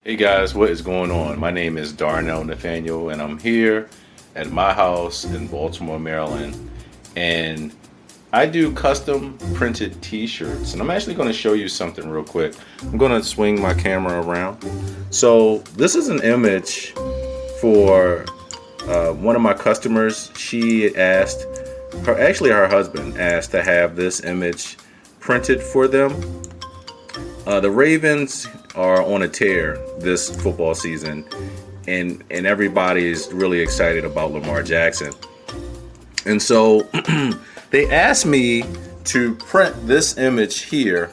Hey guys, what is going on? My name is Darnell Nathaniel and I'm here at my house in Baltimore, Maryland, and I do custom printed t-shirts, and I'm actually going to show you something real quick. I'm going to swing my camera around. So this is an image for one of my customers. She asked, her husband asked to have this image printed for them. The Ravens are on a tear this football season, and everybody is really excited about Lamar Jackson. And so they asked me to print this image here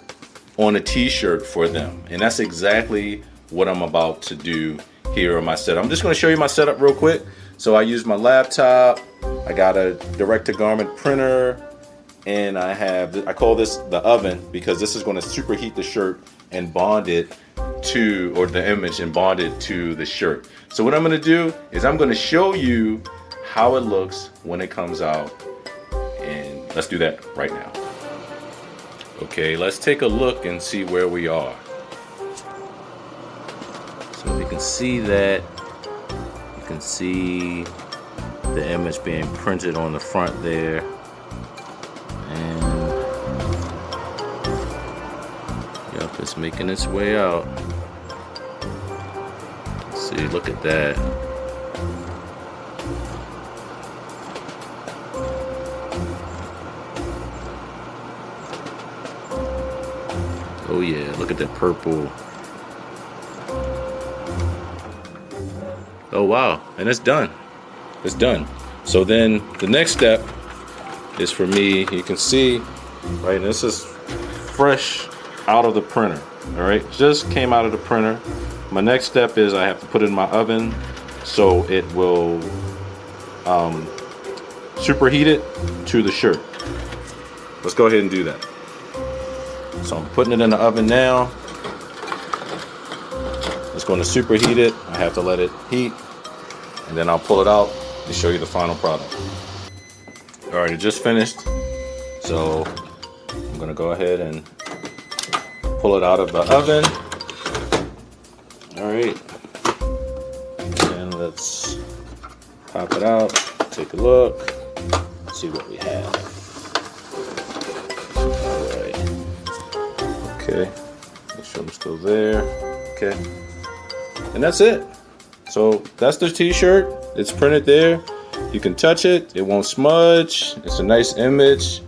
on a t-shirt for them, and that's exactly what I'm about to do here on my setup. I'm just going to show you my setup real quick. So I use my laptop, I got a direct-to-garment printer, and I call this the oven because this is going to superheat the shirt and bond it to, or the image, and bond it to the shirt. So what I'm going to do is I'm going to show you how it looks when it comes out, and let's do that right now. Okay, let's take a look and see where we are. So you can see that, you can see the image being printed on the front there. And yep, it's making its way out. See, look at that. Oh yeah, look at that purple. Oh wow, and it's done. It's done. So then the next step is for me, you can see, right, this is fresh out of the printer, all right? Just came out of the printer. My next step is I have to put it in my oven so it will superheat it to the shirt. Let's go ahead and do that. So I'm putting it in the oven now. It's going to superheat it. I have to let it heat, and then I'll pull it out and show you the final product. All right, it just finished. So I'm going to go ahead and pull it out of the oven. All right, and let's pop it out, take a look, see what we have. All right, okay, make sure I'm still there. Okay, and that's it. So that's the t-shirt. It's printed there. You can touch it, it won't smudge. It's a nice image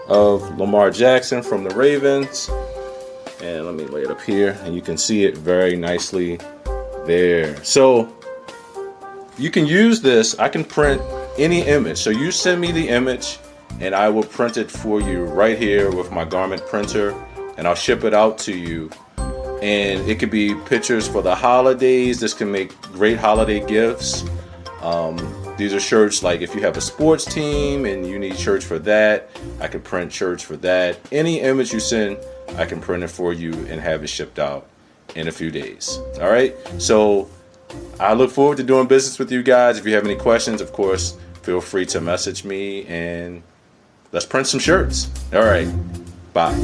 of Lamar Jackson from the Ravens. And let me lay it up here, and you can see it very nicely there. So you can use this. I can print any image. So you send me the image and I will print it for you right here with my garment printer, and I'll ship it out to you. And it could be pictures for the holidays. This can make great holiday gifts. These are shirts, like if you have a sports team and you need shirts for that, I can print shirts for that. Any image you send, I can print it for you and have it shipped out in a few days. All right, so I look forward to doing business with you guys. If you have any questions, of course, feel free to message me and let's print some shirts. All right, bye.